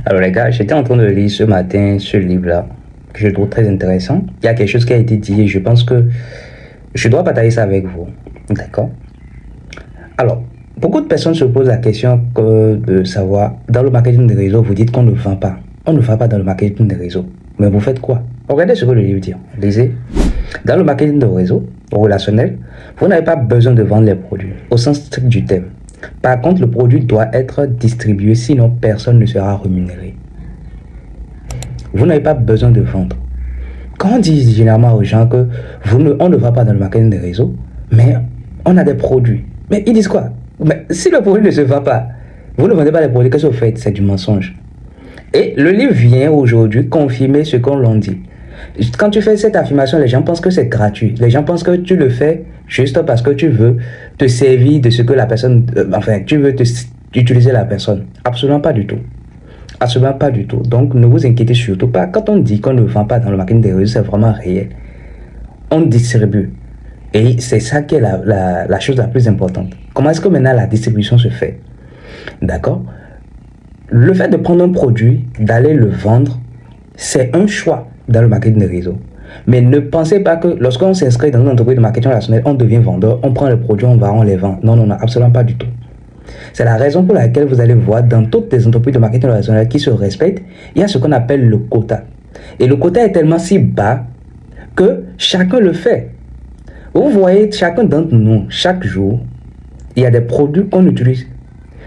Alors les gars, j'étais en train de lire ce matin ce livre-là, que je trouve très intéressant. Il y a quelque chose qui a été dit et je pense que je dois partager ça avec vous. D'accord? Alors, beaucoup de personnes se posent la question de savoir, dans le marketing de réseau, vous dites qu'on ne vend pas. On ne vend pas dans le marketing de réseau. Mais vous faites quoi? Regardez ce que le livre dit. Lisez. Dans le marketing de réseau, relationnel, vous n'avez pas besoin de vendre les produits, au sens strict du terme. Par contre, le produit doit être distribué, sinon personne ne sera rémunéré. Vous n'avez pas besoin de vendre. Quand on dit généralement aux gens que on ne va pas dans le marketing des réseaux, mais on a des produits. Mais ils disent quoi? Mais si le produit ne se vend pas, vous ne vendez pas les produits, qu'est-ce que vous faites? C'est du mensonge. Et le livre vient aujourd'hui confirmer ce qu'on l'on dit. Quand tu fais cette affirmation, les gens pensent que c'est gratuit. Les gens pensent que tu le fais juste parce que tu veux te servir de ce que la personne... tu veux utiliser la personne. Absolument pas du tout. Absolument pas du tout. Donc, ne vous inquiétez surtout pas. Quand on dit qu'on ne vend pas dans le marketing des réseaux, c'est vraiment réel. On distribue. Et c'est ça qui est la chose la plus importante. Comment est-ce que maintenant la distribution se fait? D'accord? Le fait de prendre un produit, d'aller le vendre, c'est un choix dans le marketing de réseau. Mais ne pensez pas que lorsqu'on s'inscrit dans une entreprise de marketing relationnel, on devient vendeur, on prend les produits, on les vend. Non, non, non, absolument pas du tout. C'est la raison pour laquelle vous allez voir dans toutes les entreprises de marketing relationnel qui se respectent, il y a ce qu'on appelle le quota. Et le quota est tellement si bas que chacun le fait. Vous voyez, chacun d'entre nous, chaque jour, il y a des produits qu'on utilise.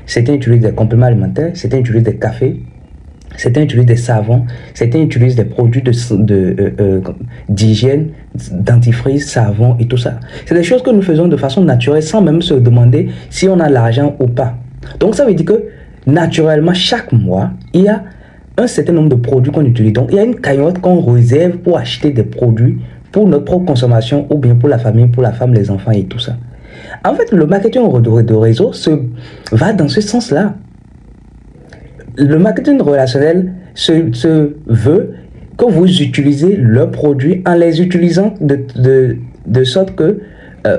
Certains utilisent des compléments alimentaires, certains utilisent des cafés, certains utilisent des savons, certains utilisent des produits d'hygiène, dentifrice, savon et tout ça. C'est des choses que nous faisons de façon naturelle sans même se demander si on a l'argent ou pas. Donc ça veut dire que naturellement, chaque mois, il y a un certain nombre de produits qu'on utilise. Donc il y a une cagnotte qu'on réserve pour acheter des produits pour notre propre consommation ou bien pour la famille, pour la femme, les enfants et tout ça. En fait, le marketing de réseau va dans ce sens-là. Le marketing relationnel se veut que vous utilisez leurs produits en les utilisant de sorte que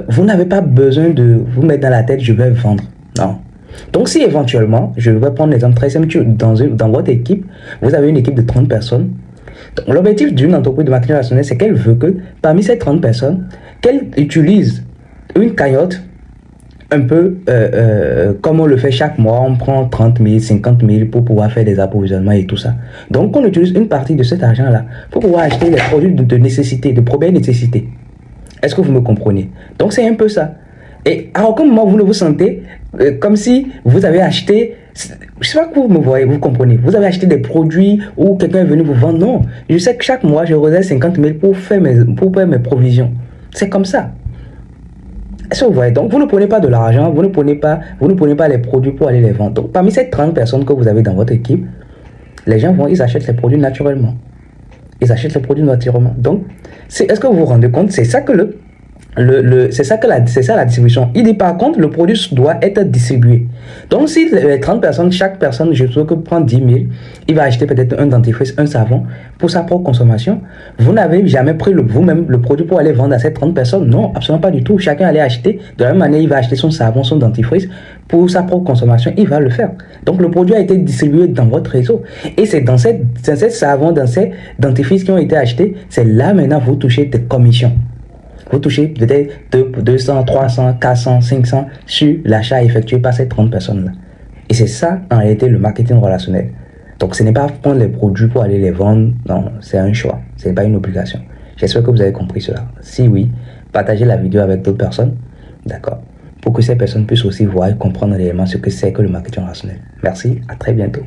vous n'avez pas besoin de vous mettre dans la tête, je vais vendre. Non. Donc, si éventuellement, je vais prendre l'exemple très simple, dans votre équipe, vous avez une équipe de 30 personnes. L'objectif d'une entreprise de marketing relationnel, c'est qu'elle veut que parmi ces 30 personnes, qu'elle utilise une cagnotte un peu comme on le fait chaque mois, on prend 30 000, 50 000 pour pouvoir faire des approvisionnements et tout ça. Donc, on utilise une partie de cet argent-là pour pouvoir acheter les produits de nécessité, de première nécessité. Est-ce que vous me comprenez? Donc, c'est un peu ça. Et à aucun moment, vous ne vous sentez comme si vous avez acheté... Je ne sais pas que vous me voyez, vous comprenez. Vous avez acheté des produits ou quelqu'un est venu vous vendre. Non, je sais que chaque mois, je réserve 50 000 pour faire mes provisions. C'est comme ça. Est-ce que vous voyez? Donc, vous ne prenez pas de l'argent, vous ne prenez pas les produits pour aller les vendre. Donc, parmi ces 30 personnes que vous avez dans votre équipe, les gens ils achètent les produits naturellement. Ils achètent les produits naturellement. Donc, est-ce que vous vous rendez compte? C'est ça que c'est ça la distribution. Il dit par contre, le produit doit être distribué. Donc, si les 30 personnes, chaque personne, je trouve que prend 10 000, il va acheter peut-être un dentifrice, un savon pour sa propre consommation. Vous n'avez jamais pris vous-même le produit pour aller vendre à ces 30 personnes. Non, absolument pas du tout. Chacun allait acheter. De la même manière, il va acheter son savon, son dentifrice pour sa propre consommation. Il va le faire. Donc, le produit a été distribué dans votre réseau. Et c'est dans ces savons, dans ces dentifrices qui ont été achetés, c'est là maintenant vous touchez des commissions. Vous touchez peut-être 200, 300, 400, 500 sur l'achat effectué par ces 30 personnes-là. Et c'est ça, en réalité, le marketing relationnel. Donc, ce n'est pas prendre les produits pour aller les vendre. Non, c'est un choix. Ce n'est pas une obligation. J'espère que vous avez compris cela. Si oui, partagez la vidéo avec d'autres personnes. D'accord. Pour que ces personnes puissent aussi voir et comprendre réellement ce que c'est que le marketing relationnel. Merci, à très bientôt.